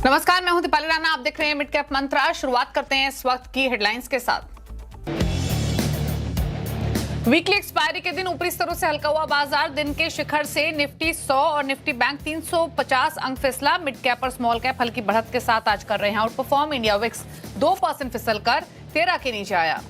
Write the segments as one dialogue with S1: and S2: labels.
S1: नमस्कार, मैं हूं दीपाली राणा। आप देख रहे हैं मिड कैप मंत्रा। शुरुआत करते हैं इस वक्त की हेडलाइंस के साथ। वीकली एक्सपायरी के दिन ऊपरी स्तरों से हल्का हुआ बाजार। दिन के शिखर से निफ्टी 100 और निफ्टी बैंक 350 अंक फिसला। मिड कैप और स्मॉल कैप हल्की बढ़त के साथ आज कर रहे हैं आउट परफॉर्म। इंडिया विक्स 2% फिसलकर 13 के नीचे आया।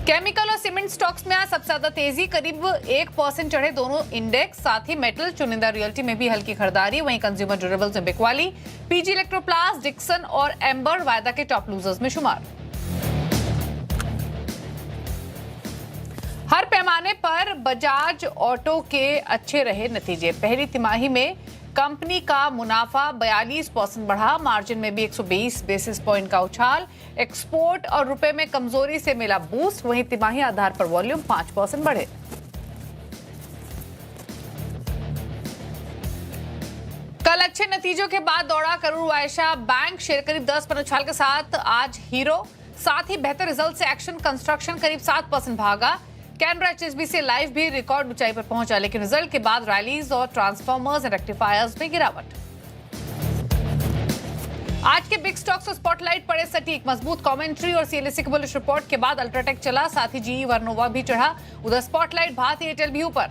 S1: केमिकल और सीमेंट स्टॉक्स में आज सबसे ज्यादा तेजी, करीब 1% चढ़े दोनों इंडेक्स। साथ ही मेटल, चुनिंदा रियल्टी में भी हल्की खरीदारी। वहीं कंज्यूमर ड्यूरेबल्स में बिकवाली। पीजी इलेक्ट्रोप्लास्ट, डिक्सन और एम्बर वायदा के टॉप लूजर्स में शुमार। हर पैमाने पर बजाज ऑटो के अच्छे रहे नतीजे। पहली तिमाही में कंपनी का मुनाफा 42% बढ़ा। मार्जिन में भी 120 बेसिस पॉइंट का उछाल। एक्सपोर्ट और रुपए में कमजोरी से मिला बूस्ट। वहीं तिमाही आधार पर वॉल्यूम 5% बढ़े। कल अच्छे नतीजों के बाद दौड़ा करूर वायशा बैंक। शेयर करीब 10% उछाल के साथ आज हीरो। साथ ही बेहतर रिजल्ट से एक्शन कंस्ट्रक्शन करीब 7% भागा। कैनरा एचएसबीसी लाइफ भी रिकॉर्ड ऊंचाई पर पहुंचा, लेकिन रिजल्ट के बाद रैलीज और ट्रांसफॉर्मर्स एंड रेक्टिफायर्स में गिरावट। आज के बिग स्टॉक्स और स्पॉटलाइट पड़े सटीक। मजबूत कमेंट्री और सीएलएसए की बुलिश रिपोर्ट के बाद अल्ट्राटेक चला। साथ ही जीई वर्नोवा भी चढ़ा। उधर स्पॉटलाइट भारती एयरटेल भी ऊपर।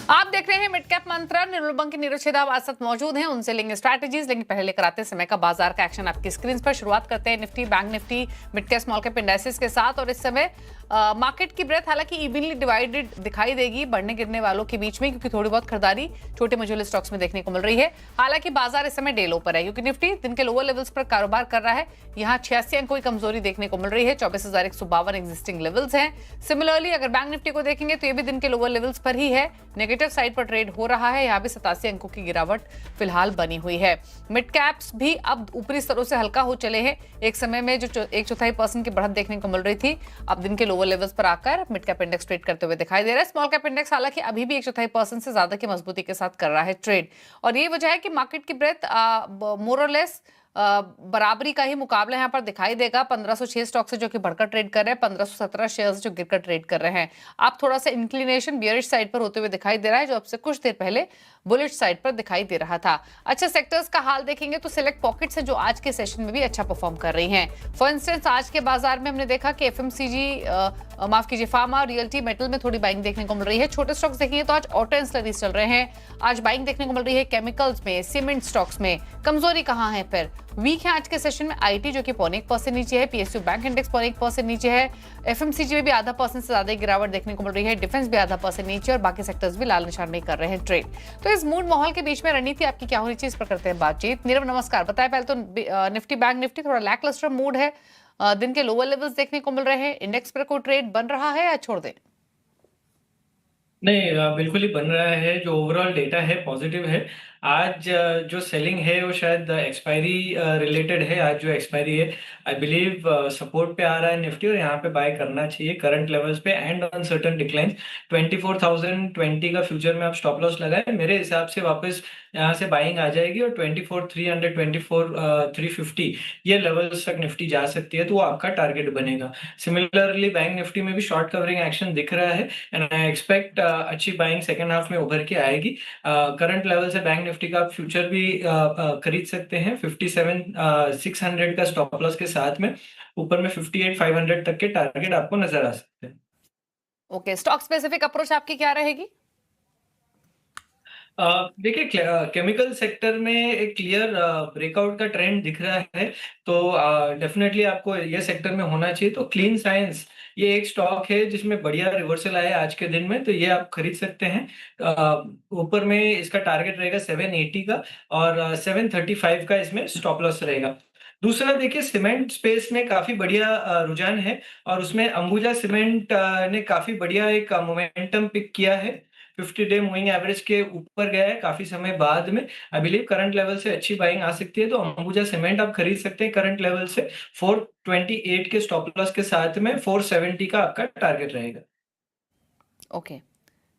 S1: आप देख रहे हैं मिड कैप मंत्रा। निर्मल बंक की नीरज छेदा हमारे साथ मौजूद हैं, उनसे लेंगे स्ट्रैटेजीज। लेकिन पहले लेकर आते हैं समय का बाजार का एक्शन आपकी स्क्रीन पर। शुरुआत करते हैं Nifty bank Nifty mid cap small cap indexes के साथ। और इस समय मार्केट की ब्रेथ हालांकि इवनली डिवाइडेड दिखाई देगी बढ़ने गिरने वालों के बीच में, क्योंकि थोड़ी बहुत खरीदारी छोटे मझोले स्टॉक्स में देखने को मिल रही है। हालांकि बाजार इस समय डे लो पर है, क्योंकि निफ्टी दिन के लोअर लेवल्स पर कारोबार कर रहा है। यहाँ 86 अंकों की कमजोरी देखने को मिल रही है। 24,152 एग्जिस्टिंग लेवल्स हैं। सिमिलरली अगर बैंक निफ्टी को देखेंगे तो ये भी दिन के लोअर लेवल्स पर ही है, नेगेटिव साइड पर ट्रेड हो रहा है। यहाँ भी 87 अंकों की गिरावट फिलहाल बनी हुई है। मिड कैप्स भी अब ऊपरी स्तरों से हल्का हो चले हैं। एक समय में जो 1/4% की बढ़त देखने को मिल रही थी, अब दिन के लोअर लेवल्स पर आकर मिड कैप इंडेक्स ट्रेड करते हुए दिखाई दे रहा है। स्मॉल कैप इंडेक्स हालांकि अभी भी 1/4% से ज्यादा की मजबूती के साथ कर रहा है ट्रेड। और ये वजह है कि मार्केट की ब्रेथ मोर और लेस बराबरी का ही मुकाबला यहाँ पर दिखाई देगा। 1506 स्टॉक से जो कि बढ़कर ट्रेड कर रहे हैं, 1517 शेयर्स जो गिरकर ट्रेड कर रहे हैं। आप थोड़ा सा इंक्लिनेशन बियरिश साइड पर होते हुए दिखाई दे रहा है, जो अब से कुछ देर पहले बुलिश साइड पर दिखाई दे रहा था। अच्छा, सेक्टर्स का हाल देखेंगे तो सिलेक्ट पॉकेट्स है जो आज के सेशन में भी अच्छा परफॉर्म कर रही हैं। फॉर इंस्टेंस आज के बाजार में हमने देखा कि एफएमसीजी माफ कीजिए फार्मा, रियल्टी, मेटल में थोड़ी बाइंग देखने को मिल रही है। छोटे स्टॉक्स देखेंगे तो आज ऑटो एंसिलरीज चल रहे हैं, आज बाइंग देखने को मिल रही है। केमिकल्स में, सीमेंट स्टॉक्स में कमजोरी कहां है? फिर वीक है आज के सेशन में आईटी जो कि 0.1% नीचे है। पीएसयू बैंक इंडेक्स 0.1% नीचे है। एफएमसीजी में भी 0.5% से ज्यादा गिरावट देखने को मिल रही है। डिफेंस भी 0.5% नीचे और बाकी सेक्टर्स भी लाल निशान में कर रहे हैं ट्रेड। तो इस मूड माहौल के बीच में रणनीति आपकी क्या होनी चाहिए, इस पर करते हैं बातचीत। नीरव नमस्कार, बताएं पहले तो निफ्टी बैंक निफ्टी थोड़ा लैकलस्टर मूड है, दिन के लोअर लेवल्स देखने को मिल रहे हैं। इंडेक्स पर कोई ट्रेड बन रहा है या छोड़ दें?
S2: नहीं, बिल्कुल ही बन रहा है। जो ओवरऑल डेटा है पॉजिटिव है। आज जो सेलिंग है वो शायद एक्सपायरी रिलेटेड है। आज जो एक्सपायरी है आई बिलीव सपोर्ट पे आ रहा है निफ्टी, और यहाँ पे बाय करना चाहिए करंट लेवल्स पे एंड ऑन सर्टेन डिक्लाइन। 24,020 का फ्यूचर में आप स्टॉप लॉस लगाए, मेरे हिसाब से वापस यहाँ से बाइंग आ जाएगी और 24,300 24,350 ये लेवल्स तक निफ्टी जा सकती है, तो वो आपका टारगेट बनेगा। सिमिलरली बैंक निफ्टी में भी शॉर्ट कवरिंग एक्शन दिख रहा है एंड आई एक्सपेक्ट अच्छी बाइंग सेकेंड हाफ में उभर के आएगी। करंट लेवल से बैंक निफ्टी का फ्यूचर भी खरीद सकते हैं 57,600 का स्टॉप लॉस के साथ में। ऊपर में 58,500 तक के टारगेट आपको नजर आ सकते हैं।
S1: ओके, स्टॉक स्पेसिफिक अप्रोच आपकी क्या रहेगी?
S2: देखिए, केमिकल सेक्टर में एक क्लियर ब्रेकआउट का ट्रेंड दिख रहा है, तो डेफिनेटली आपको ये सेक्टर में होना चाहिए। तो क्लीन साइंस ये एक स्टॉक है जिसमें बढ़िया रिवर्सल आया आज के दिन में, तो ये आप खरीद सकते हैं। ऊपर में इसका टारगेट रहेगा 780 का और 735 का इसमें स्टॉप लॉस रहेगा। दूसरा देखिए, सीमेंट स्पेस में काफी बढ़िया रुझान है और उसमें अंबुजा सीमेंट ने काफी बढ़िया एक मोमेंटम पिक किया है। 50 डे मूविंग एवरेज के ऊपर गया है काफी समय बाद में। आई बिलीव करंट लेवल से अच्छी बाइंग आ सकती है, तो अंबुजा सीमेंट आप खरीद सकते हैं करंट लेवल से। 428 के स्टॉप लॉस के साथ में 470 का आपका टारगेट रहेगा।
S1: ओके,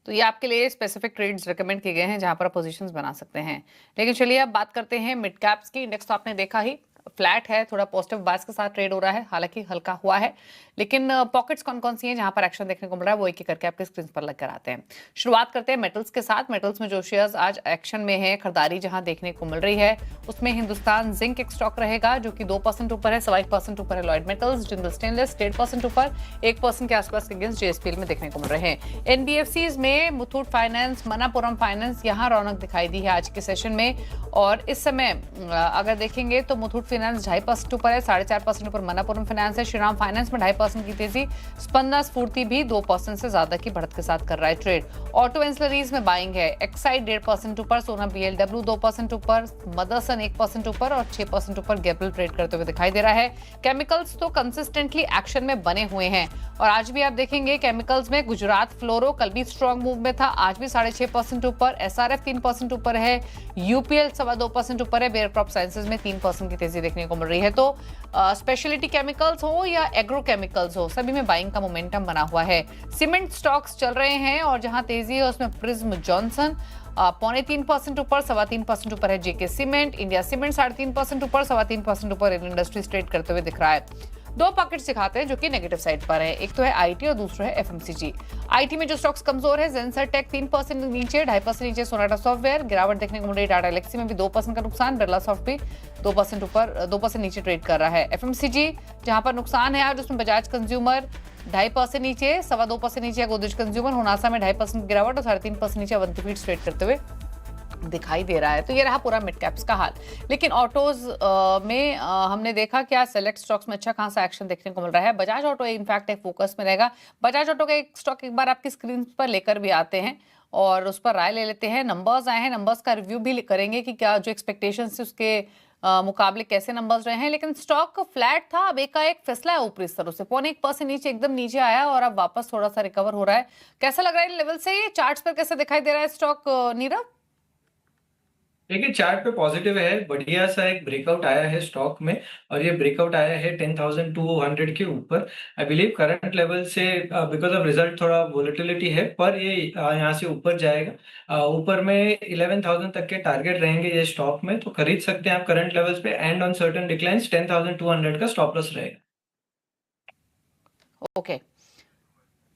S1: तो ये आपके लिए स्पेसिफिक ट्रेड्स रिकमेंड किए गए हैं जहां पर आप पोजीशंस बना सकते हैं। लेकिन चलिए अब बात करते हैं मिड कैप्स की। इंडेक्स तो आपने देखा ही, फ्लैट है, थोड़ा पॉजिटिव बायस के साथ ट्रेड हो रहा है, हालांकि हल्का हुआ है। लेकिन पॉकेट्स कौन कौन सी हैं जहां पर एक्शन देखने को मिल रहा है, वो एक एक करके आपके स्क्रीन पर लग कर आते हैं। शुरुआत करते हैं मेटल्स के साथ। मेटल्स में जो शेयर्स आज एक्शन में है, खरीदारी जहां देखने को मिल रही है, उसमें हिंदुस्तान जिंक एक स्टॉक रहेगा जो कि 2% ऊपर है, 1.25% ऊपर है लॉयड मेटल्स। जिंदल स्टेनलेस 1.5% ऊपर, 1% के आसपास के गेंस जेएसपीएल में देखने को मिल रहे हैं। एनबीएफसीज में मुथूट फाइनेंस, मनापुरम फाइनेंस, यहां रौनक दिखाई दी है आज के सेशन में। और इस समय अगर देखेंगे तो मुथूट फाइनेंस 2.5% ऊपर है, 4.5% ऊपर मनापुरम फाइनेंस है। श्रीराम फाइनेंस में 2.5% की तेजी, स्पंदना स्फूर्ति भी 2% से ज्यादा की बढ़त के साथ कर रहा है ट्रेड। ऑटो एंसिलरीज में बाइंग है, एक्साइड 1.5% ऊपर, सोना बीएलडब्ल्यू 2% ऊपर, मदरसन 1% ऊपर और 6% ऊपर गैपल ट्रेड करते हुए दिखाई दे रहा है। केमिकल्स तो कंसिस्टेंटली एक्शन में बने हुए हैं और आज भी आप देखेंगे केमिकल्स में गुजरात फ्लोरो कल भी स्ट्रॉन्ग मूव में था, आज भी 6.5% ऊपर, एसआरएफ 3% ऊपर है, यूपीएल 2.25% ऊपर है, बेयर क्रॉप साइंसेज में 3% की तेजी देखने को मिल रही है। तो स्पेशलिटी केमिकल्स हो या एग्रो केमिकल्स हो, सभी में बाइंग का मोमेंटम बना हुआ है। सीमेंट स्टॉक्स चल रहे हैं और जहां तेजी है उसमें प्रिज्म जॉनसन 3.25% ऊपर, 3.25% ऊपर है जेके सीमेंट, इंडिया सीमेंट 3.5% ऊपर, 3.25% ऊपर इंडस्ट्रीज ट्रेड करते हुए दिख रहा है। दो पॉकेट्स दिखाते हैं जो कि नेगेटिव साइड पर है, एक तो है आईटी और दूसरा है एफएमसीजी। आईटी में जो स्टॉक्स कमजोर है, जेंसर टेक 3% नीचे, 2.5% नीचे सोनाटा सॉफ्टवेयर, गिरावट देखने को मिल रही टाटा एलेक्सी में भी 2% का नुकसान, बिरला सॉफ्ट भी 2% ऊपर 2% नीचे ट्रेड कर रहा है। एफएमसीजी जहां पर नुकसान है आज उसमें बजाज कंज्यूमर 2.5% नीचे, 2.25% नीचे गोदरेज कंज्यूमर, होनासा में 2.5% गिरावट और 3.5% नीचे अवंती फीड्स ट्रेड करते हुए दिखाई दे रहा है। तो ये रहा पूरा मिड कैप्स का हाल। लेकिन ऑटोज में हमने देखा क्या सेलेक्ट स्टॉक्स में अच्छा खासा एक्शन देखने को मिल रहा है। बजाज ऑटो इनफैक्ट एक फोकस में रहेगा। बजाज ऑटो का एक स्टॉक एक बार आपकी स्क्रीन पर लेकर भी आते हैं और उस पर राय ले लेते हैं। नंबर्स आए हैं, नंबर्स का रिव्यू भी करेंगे कि क्या जो एक्सपेक्टेशंस है उसके मुकाबले कैसे नंबर्स रहे हैं। लेकिन स्टॉक फ्लैट था, अब एकाएक फिसला है ऊपरी स्तरों से, 0.1% नीचे एकदम नीचे आया और अब वापस थोड़ा सा रिकवर हो रहा है। कैसा लग रहा है लेवल से, ये चार्ट्स पर कैसे दिखाई दे रहा है स्टॉक नीरव?
S2: देखिए चार्ट पे पॉजिटिव है, बढ़िया सा एक ब्रेकआउट आया है स्टॉक में और ये ब्रेकआउट आया है 10,200 के ऊपर। आई बिलीव करंट लेवल से बिकॉज ऑफ रिजल्ट थोड़ा वोलेटिलिटी है पर ये यहाँ से ऊपर जाएगा। ऊपर में 11,000 तक के टारगेट रहेंगे ये स्टॉक में, तो खरीद सकते हैं आप करंट लेवल्स पे एंड ऑन सर्टेन डिक्लाइंस 10,200 का स्टॉप लॉस रहेगा।
S1: ओके,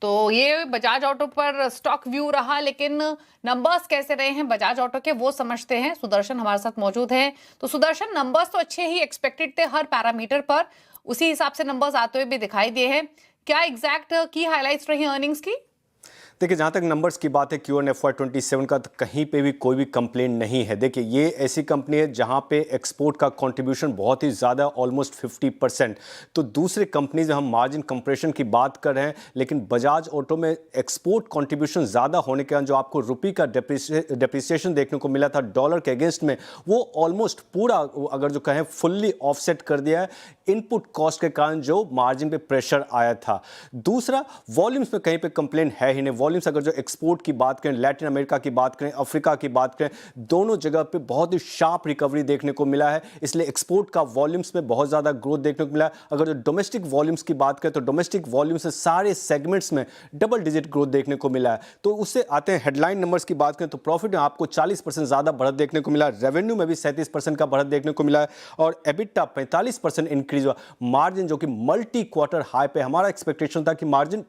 S1: तो ये बजाज ऑटो पर स्टॉक व्यू रहा। लेकिन नंबर्स कैसे रहे हैं बजाज ऑटो के वो समझते हैं। सुदर्शन हमारे साथ मौजूद हैं। तो सुदर्शन, नंबर्स तो अच्छे ही एक्सपेक्टेड थे हर पैरामीटर पर, उसी हिसाब से नंबर्स आते हुए भी दिखाई दिए हैं। क्या एग्जैक्ट की हाइलाइट्स रही अर्निंग्स की?
S3: देखिए, जहाँ तक नंबर्स की बात है Q1 FY27 का, तो कहीं पे भी कोई भी कंप्लेंट नहीं है। देखिए, ये ऐसी कंपनी है जहाँ पे एक्सपोर्ट का कंट्रीब्यूशन बहुत ही ज़्यादा, ऑलमोस्ट 50%। तो दूसरे कंपनीज में हम मार्जिन कंप्रेशन की बात कर रहे हैं, लेकिन बजाज ऑटो में एक्सपोर्ट कंट्रीब्यूशन ज़्यादा होने के कारण जो आपको रुपये का डेप्रिसिएशन देखने को मिला था डॉलर के अगेंस्ट में, वो ऑलमोस्ट पूरा अगर जो कहें फुल्ली ऑफसेट कर दिया है इनपुट कॉस्ट के कारण जो मार्जिन पे प्रेशर आया था। दूसरा, वॉल्यूम्स में कहीं पे कंप्लेंट है ही नहीं। वॉल्यूम्स अगर जो एक्सपोर्ट की बात करें, लैटिन अमेरिका की बात करें, अफ्रीका की बात करें, दोनों जगह पे बहुत ही शार्प रिकवरी देखने को मिला है, इसलिए एक्सपोर्ट का वॉल्यूम्स में बहुत ज़्यादा ग्रोथ देखने को मिला है। अगर जो डोमेस्टिक वॉल्यूम्स की बात करें तो डोमेस्टिक वॉल्यूम्स से सारे सेगमेंट्स में डबल डिजिट ग्रोथ देखने को मिला है। तो उससे आते हैं हेडलाइन नंबर्स की बात करें तो प्रॉफिट में आपको 40% ज़्यादा बढ़त देखने को मिला, रेवेन्यू में भी 37% का बढ़त देखने को मिला है और एबिटा 45% इंक्रीज हुआ। मार्जिन जो कि मल्टी क्वार्टर हाई पे, हमारा एक्सपेक्टेशन था कि मार्जिन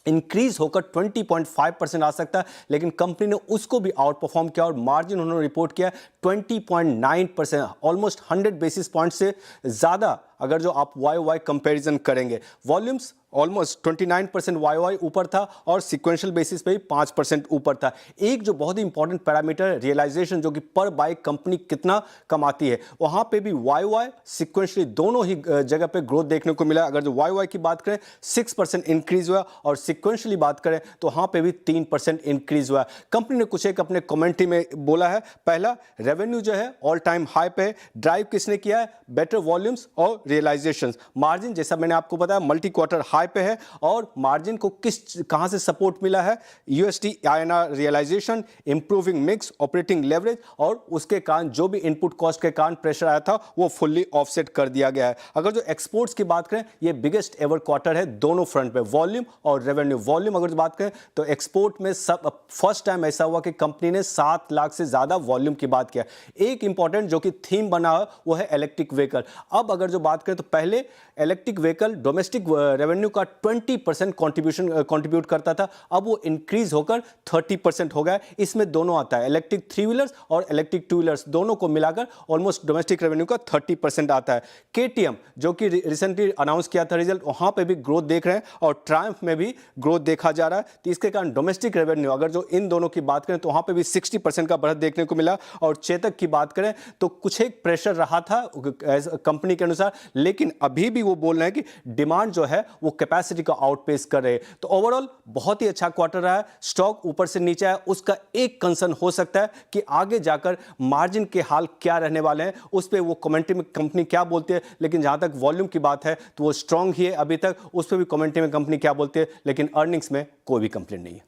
S3: इंक्रीज होकर 20.5% आ सकता है, लेकिन कंपनी ने उसको भी आउट परफॉर्म किया और मार्जिन उन्होंने रिपोर्ट किया 20.9%, ऑलमोस्ट 100 बेसिस पॉइंट से ज़्यादा अगर जो आप वाई कंपैरिजन करेंगे। वॉल्यूम्स ऑलमोस्ट 29% वाई ऊपर था और सिक्वेंशियल बेसिस पे ही 5% ऊपर था। एक जो बहुत ही इंपॉर्टेंट पैरामीटर रियलाइजेशन, जो कि पर बाइक कंपनी कितना कमाती है, वहाँ पे भी वाई सिक्वेंशली दोनों ही जगह पे ग्रोथ देखने को मिला। अगर जो वाई की बात करें 6% इंक्रीज हुआ और सिक्वेंशली बात करें तो वहाँ पे भी 3% इंक्रीज हुआ। कंपनी ने कुछ एक अपने कमेंट्री में बोला है, पहला रेवेन्यू जो है ऑल टाइम हाई पे, ड्राइव किसने किया है, बेटर वॉल्यूम्स और रियलाइजेशन। मार्जिन जैसा मैंने आपको बताया मल्टी क्वार्टर हाई पे है, और मार्जिन को कहां से सपोर्ट मिला है? USD INR realisation, improving mix, operating leverage, और उसके कारण जो भी इनपुट कॉस्ट के कारण प्रेशर आया था वो फुल्ली ऑफसेट कर दिया गया है। अगर जो एक्सपोर्ट्स की बात करें, ये बिगेस्ट एवर क्वार्टर है दोनों फ्रंट पे, वॉल्यूम और रेवेन्यू। वॉल्यूम अगर बात करें तो एक्सपोर्ट में सब फर्स्ट टाइम ऐसा हुआ कि कंपनी ने 7 लाख से ज्यादा वॉल्यूम की बात किया। एक इंपॉर्टेंट जो कि थीम बना है वो है इलेक्ट्रिक व्हीकल। अब अगर जो बात करें तो पहले इलेक्ट्रिक व्हीकल डोमेस्टिक रेवेन्यू का 20% कंट्रीब्यूट करता था, अब वो इंक्रीज होकर 30% हो गया। इसमें दोनों आता है, इलेक्ट्रिक 3 व्हीलर्स और इलेक्ट्रिक 2 व्हीलर्स, दोनों को मिलाकर ऑलमोस्ट डोमेस्टिक रेवेन्यू का 30% आता है। केटीएम जो कि रिसेंटली अनाउंस किया था रिजल्ट, वहां पे भी ग्रोथ देख रहे हैं, और ट्रायम्फ में भी ग्रोथ देखा जा रहा है। तो इसके कारण डोमेस्टिक रेवेन्यू अगर जो इन दोनों की बात करें तो वहां पे भी 60% का बढ़त देखने को मिला। और चेतक की बात करें तो कुछ एक प्रेशर रहा था कंपनी के अनुसार, लेकिन अभी भी वो बोल रहे हैं कि डिमांड जो है वो कैपेसिटी का आउटपेस कर रहे हैं। तो ओवरऑल बहुत ही अच्छा क्वार्टर रहा है। स्टॉक ऊपर से नीचे आया, उसका एक कंसर्न हो सकता है कि आगे जाकर मार्जिन के हाल क्या रहने वाले हैं, उस पर वो कमेंट्री में कंपनी क्या बोलती है। लेकिन जहां तक वॉल्यूम की बात है तो वो स्ट्रांग ही है अभी तक, उस पर भी कमेंट्री में कंपनी क्या बोलती है, लेकिन अर्निंग्स में कोई भी कंप्लेंट नहीं है।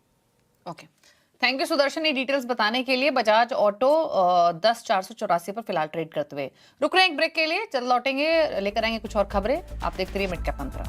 S1: ओके, थैंक यू सुदर्शन, ये डिटेल्स बताने के लिए। बजाज ऑटो 10,484 पर फिलहाल ट्रेड करते हुए। रुक रहे हैं एक ब्रेक के लिए, जल्द लौटेंगे, लेकर आएंगे कुछ और खबरें। आप देखते रहिए मिड कैप मंत्रा।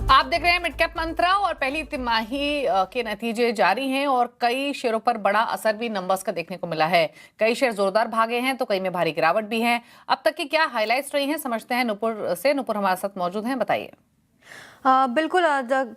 S1: आप देख रहे हैं मिड कैप मंत्रा, और पहली तिमाही के नतीजे जारी हैं और कई शेयरों पर बड़ा असर भी नंबर्स का देखने को मिला है। कई शेयर जोरदार भागे हैं तो कई में भारी गिरावट भी है। अब तक की क्या हाइलाइट्स रही हैं समझते हैं नुपुर से। नुपुर हमारे साथ मौजूद हैं, बताइए।
S4: बिल्कुल,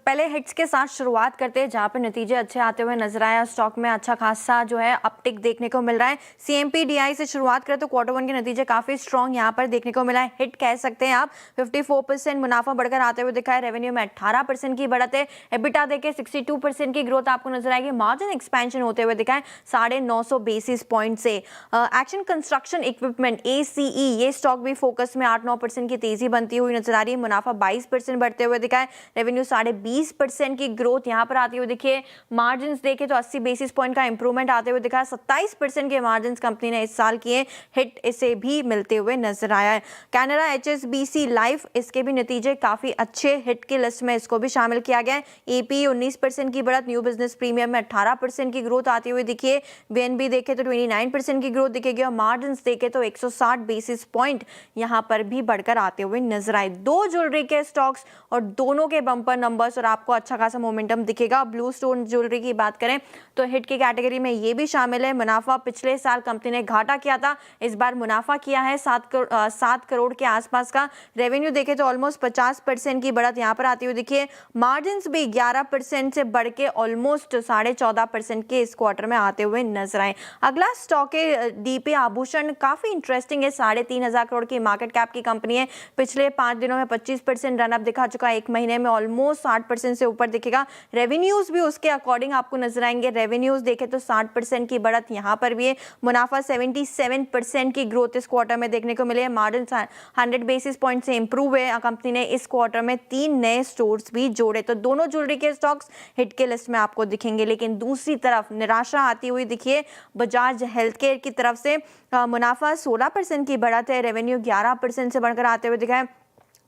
S4: पहले हिट्स के साथ शुरुआत करते हैं जहाँ पे नतीजे अच्छे आते हुए नजर आया। स्टॉक में अच्छा खासा जो है अपटिक देखने को मिल रहा है। सीएमपी डीआई से शुरुआत करें तो क्वार्टर 1 के नतीजे काफी स्ट्रॉन्ग यहाँ पर देखने को मिला है। हिट कह सकते हैं आप, 54% मुनाफा बढ़कर आते हुए दिखा है। रेवेन्यू में 18% की बढ़त है। एबिटा देखे 62% की ग्रोथ आपको नजर आएगी। मार्जिन एक्सपेंशन होते हुए दिखा है 950 बेसिस पॉइंट से। एक्शन कंस्ट्रक्शन इक्विपमेंट ACE ये स्टॉक भी फोकस में 8-9% की तेजी बनती हुई नजर आ रही है। मुनाफा 22% बढ़ते हुए दिखा है। रेवेन्यू 20.5% की ग्रोथ यहां पर आती हुई दिखिए। मार्जिन देखें तो 80 बेसिस पॉइंट का इंप्रूवमेंट आते हुए दिखा है। 27% के मार्जिन कंपनी ने इस साल किए। हिट इसे भी मिलते हुए नजर आया है। कैनरा HSBC लाइफ, इसके भी नतीजे काफी अच्छे, हिट की लिस्ट में इसको भी शामिल किया गया है। AP 19% की बढ़त, न्यू बिजनेस प्रीमियम में 18% की ग्रोथ आती हुई दिखिए। BNB देखें तो 29% की ग्रोथ दिखेगी और मार्जिन देखें तो 160 बेसिस पॉइंट यहां पर भी बढ़कर आते हुए नजर आए। 2 ज्वेलरी के स्टॉक्स और दोनों के बम्पर नंबर्स और आपको अच्छा खासा मोमेंटम दिखेगा। ब्लू स्टोन ज्वेलरी की बात करें तो हिट की कैटेगरी में ये भी शामिल है। मुनाफा पिछले साल कंपनी ने घाटा किया था, इस बार मुनाफा किया है 7 करोड़ के आसपास का। रेवेन्यू देखें तो ऑलमोस्ट 50% की बढ़त यहां पर आती हुई दिखिए। मार्जिन भी 11% से बढ़ के ऑलमोस्ट 14.5% के इस क्वार्टर में आते हुए नजर आए। अगला स्टॉक है DP आभूषण, काफी इंटरेस्टिंग है। 3,500 करोड़ की मार्केट कैप की कंपनी है। पिछले 5 दिनों में 25% रनअप दिखा चुका है। एक महीने में ऑलमोस्ट 60% से ऊपर दिखेगा। रेवेन्यूज भी उसके अकॉर्डिंग आपको नजर आएंगे। रेवेन्यूज देखें तो 60% की बढ़त यहां पर भी है। मुनाफा 77% की ग्रोथ इस क्वार्टर में देखने को मिले। मार्जिन 100 बेसिस पॉइंट से इंप्रूव है। कंपनी ने इस क्वार्टर में 3 नए स्टोर्स भी जोड़े। तो दोनों ज्वेलरी के स्टॉक्स हिट के लिस्ट में आपको दिखेंगे। लेकिन दूसरी तरफ निराशा आती हुई दिखिए बजाज हेल्थ केयर की तरफ से। मुनाफा 16% की बढ़त है। रेवेन्यू 11% से बढ़कर आते हुए दिखा है।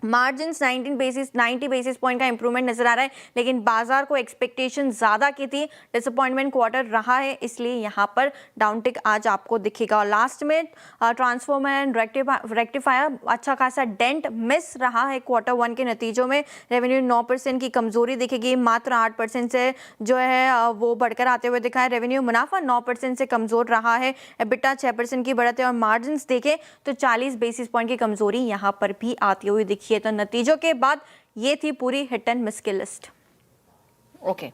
S4: मार्जिन 90 बेसिस पॉइंट का इंप्रूवमेंट नजर आ रहा है। लेकिन बाजार को एक्सपेक्टेशन ज्यादा की थी, डिसअपॉइंटमेंट क्वार्टर रहा है, इसलिए यहां पर डाउनटिक आज आपको दिखेगा। और लास्ट में ट्रांसफॉर्मर एंड रेक्टिफायर अच्छा खासा डेंट मिस रहा है क्वार्टर 1 के नतीजों में। रेवेन्यू 9% की कमजोरी दिखेगी, मात्र 8% से जो है वो बढ़कर आते हुए दिखा है। रेवेन्यू मुनाफा 9% से कमजोर रहा है। एबिटा 6% की बढ़त है और मार्जिन देखें तो 40 बेसिस पॉइंट की कमजोरी यहां पर भी आती हुई दिखी। तो नतीजों के बाद ये थी पूरी हिट एंड मिस की लिस्ट।
S1: ओके,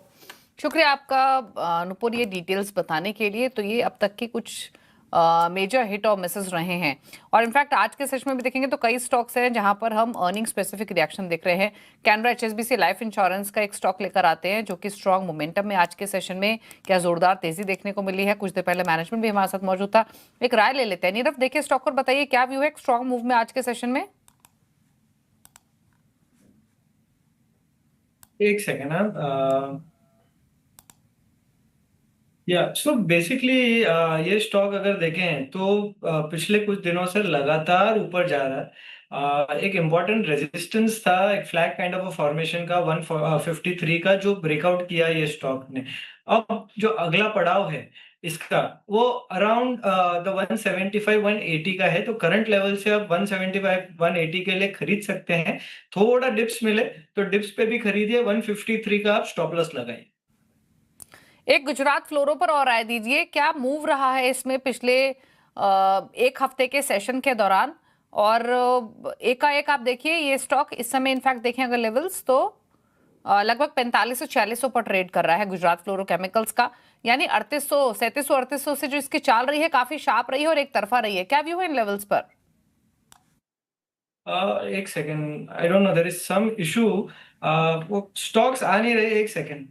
S1: शुक्रिया आपका नुपुर ये डिटेल्स बताने के लिए। तो ये अब तक की कुछ मेजर हिट और मिसेस रहे हैं। और इनफैक्ट आज के सेशन में भी देखेंगे तो कई स्टॉक्स हैं जहां पर हम अर्निंग स्पेसिफिक रिएक्शन देख रहे हैं। कैनरा HSBC लाइफ इंश्योरेंस का एक स्टॉक लेकर आते हैं जो कि स्ट्रॉन्ग मोमेंटम में आज के सेशन में क्या जोरदार तेजी देखने को मिली है। कुछ देर पहले मैनेजमेंट भी हमारे साथ मौजूद था, एक राय ले लेते हैं। नीरव, देखिए स्टॉक पर बताइए क्या व्यू है स्ट्रॉन्ग मूव में आज के सेशन में?
S2: एक सेकेंड या सो बेसिकली ये स्टॉक अगर देखें तो पिछले कुछ दिनों से लगातार ऊपर जा रहा है। एक इम्पॉर्टेंट रेजिस्टेंस था, एक फ्लैग काइंड ऑफ फॉर्मेशन का 153 का जो ब्रेकआउट किया ये स्टॉक ने। अब जो अगला पड़ाव है इसका वो अराउंड द 175 180 का है, तो करंट लेवल से आप 175 180 के लिए खरीद सकते हैं। थोड़ा डिप्स मिले तो डिप्स पे भी खरीदिए, 153 का आप स्टॉप लॉस लगाइए।
S1: एक गुजरात फ्लोरो पर और राय दीजिए, क्या मूव रहा है इसमें पिछले एक हफ्ते के सेशन के दौरान? और एकाएक आप देखिए ये स्टॉक इस समय इनफैक्ट देखें अगर लेवल्स तो लगभग 4500-4600 पर ट्रेड कर रहा है गुजरात फ्लोरो केमिकल्स का, यानी 3800 से जो इसकी चाल रही है काफी शार्प रही है और एक तरफा रही है। क्या व्यू है इन लेवल्स पर?
S2: एक second, I don't know, there is some issue, वो स्टॉक्स आ नहीं रहे। एक सेकेंड।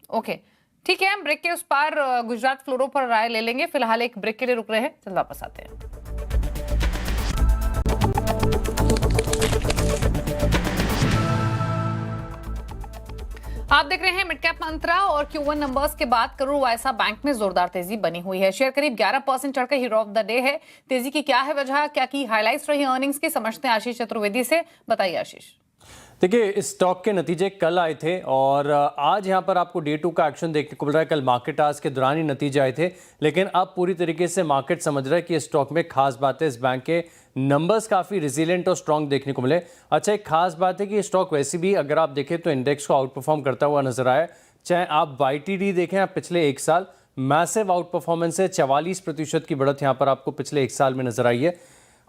S1: ओके ठीक है, हम ब्रेक के उस पार गुजरात फ्लोरो पर राय ले लेंगे। फिलहाल एक ब्रेक के लिए रुक रहे हैं, चल वापस आते हैं। आप देख रहे हैं मिड कैप मंत्रा और Q1 नंबर्स के बाद करूर वायसा बैंक में जोरदार तेजी बनी हुई है। शेयर करीब 11% चढ़कर हीरो ऑफ द डे है। तेजी की क्या है वजह, क्या की हाइलाइट्स रही अर्निंग्स की, समझते हैं आशीष चतुर्वेदी से। बताइए आशीष।
S5: देखिए इस स्टॉक के नतीजे कल आए थे और आज यहां पर आपको डे 2 का एक्शन देखने को मिल रहा है। कल मार्केट आज के दौरान ही नतीजे आए थे, लेकिन अब पूरी तरीके से मार्केट समझ रहा है कि इस स्टॉक में खास बात है, इस बैंक के नंबर्स काफ़ी रिजिलेंट और स्ट्रॉन्ग देखने को मिले। अच्छा, एक खास बात है कि ये स्टॉक वैसे भी अगर आप देखें तो इंडेक्स को आउट परफॉर्म करता हुआ नजर आया। चाहे आप YTD देखें, आप पिछले एक साल मैसिव आउट परफॉर्मेंस है, 44% की बढ़त यहाँ पर आपको पिछले एक साल में नजर आई है।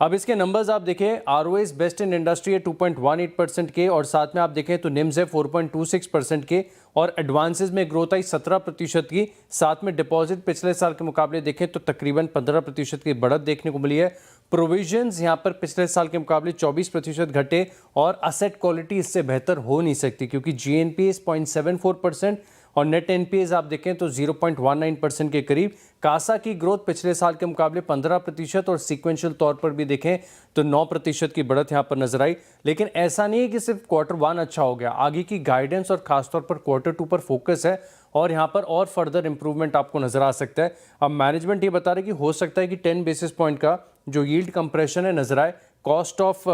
S5: अब इसके नंबर्स आप देखें, ROAs बेस्ट इन इंडस्ट्री है 2.18% के, और साथ में आप देखें तो निम्स है 4.26% के, और एडवांसेस में ग्रोथ आई 17% की। साथ में डिपॉजिट पिछले साल के मुकाबले देखें तो तकरीबन 15% की बढ़त देखने को मिली है। प्रोविजंस यहाँ पर पिछले साल के मुकाबले 24% घटे, और असेट क्वालिटी इससे बेहतर हो नहीं सकती क्योंकि GNPA 0.74% और नेट NPAs आप देखें तो 0.19% के करीब। कासा की ग्रोथ पिछले साल के मुकाबले 15% और सीक्वेंशियल तौर पर भी देखें तो 9% की बढ़त यहाँ पर नजर आई। लेकिन ऐसा नहीं है कि सिर्फ Q1 अच्छा हो गया, आगे की गाइडेंस और खासतौर पर Q2 पर फोकस है और यहाँ पर और फर्दर इंप्रूवमेंट आपको नजर आ सकता है। अब मैनेजमेंट ये बता रहे कि हो सकता है कि 10 बेसिस पॉइंट का जो यील्ड कंप्रेशन है नजर आए। कॉस्ट ऑफ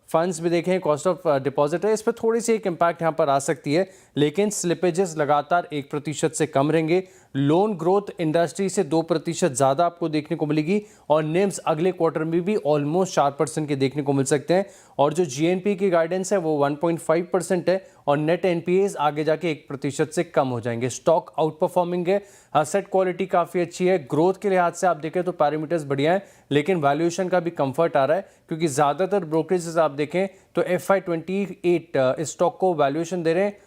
S5: फंड्स भी देखें, कॉस्ट ऑफ डिपॉजिट है, इस पर थोड़ी सी एक इम्पैक्ट यहाँ पर आ सकती है, लेकिन स्लिपेजेस लगातार 1% से कम रहेंगे। लोन ग्रोथ इंडस्ट्री से 2% ज़्यादा आपको देखने को मिलेगी, और निम्स अगले क्वार्टर में भी ऑलमोस्ट 4% के देखने को मिल सकते हैं। और जो GNP की गाइडेंस है वो 1.5% है, और नेट NPAs आगे जाके 1% से कम हो जाएंगे। स्टॉक आउट परफॉर्मिंग है, असेट क्वालिटी काफ़ी अच्छी है, ग्रोथ के लिहाज से आप देखें तो पैरामीटर्स बढ़िया हैं, लेकिन वैल्यूएशन का भी कंफर्ट आ रहा है क्योंकि ज़्यादातर ब्रोकरेजेस आप देखें तो FY28 इस स्टॉक को वैल्यूएशन दे रहे हैं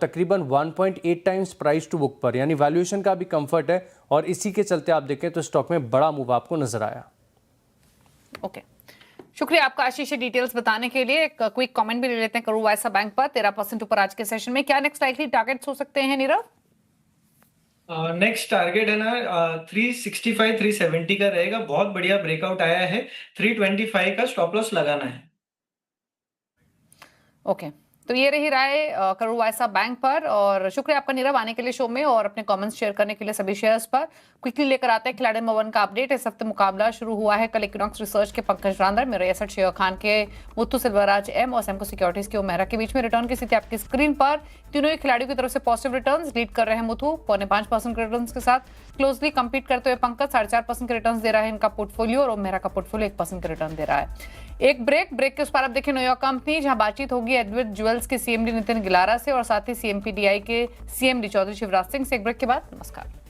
S5: तकरीबन 1.8 टाइम्स प्राइस टू बुक पर, यानी वैल्यूएशन का भी कंफर्ट है, और इसी के चलते आप देखें तो स्टॉक में बड़ा मूव आपको नजर आया।
S1: ओके, शुक्रिया आपका आशीष डिटेल्स बताने के लिए। एक क्विक कमेंट भी ले लेते हैं करूर वायसा बैंक पर 13% ऊपर आज के सेशन में। क्या नेक्स्ट लाइकली टारगेट्स हो सकते हैं नीरव?
S2: नेक्स्ट टारगेट है ना 365 370 का रहेगा। बहुत बढ़िया ब्रेकआउट आया है, 325 का स्टॉप लॉस लगाना है।
S1: ओके, तो ये रही राय करूर वायसा बैंक पर, और शुक्रिया आपका नीरव आने के लिए शो में और अपने कमेंट्स शेयर करने के लिए सभी शेयर्स पर। क्विकली लेकर आते हैं खिलाड़ी नंबर 1 का अपडेट। इस हफ्ते मुकाबला शुरू हुआ है। कल इक्विनॉक्स रिसर्च के पंकज रांदर, मेरे एसेट शेयर खान के मुत्तू सिल्वराज M और सैमको सिक्योरिटीज के मेहरा के बीच में रिटर्न की स्थिति आपकी स्क्रीन पर। तीनों ही खिलाड़ियों की तरफ से पॉजिटिव रिटर्न्स लीड कर रहे हैं। मुथु 5.5% के रिटर्न्स के साथ क्लोजली कंपीट करते हुए पंकज 4.5% के रिटर्न्स दे रहा है इनका पोर्टफोलियो, और मेहरा का पोर्टफोलियो 1% के रिटर्न दे रहा है। एक ब्रेक के उस पर आप देखिए न्यूयॉर्क कंपनी, जहां बातचीत होगी एडवर्ड ज्वेल्स के CMD नितिन गिलारा से और साथ ही CMPDI के CMD चौधरी शिवराज सिंह से। एक ब्रेक के बाद नमस्कार।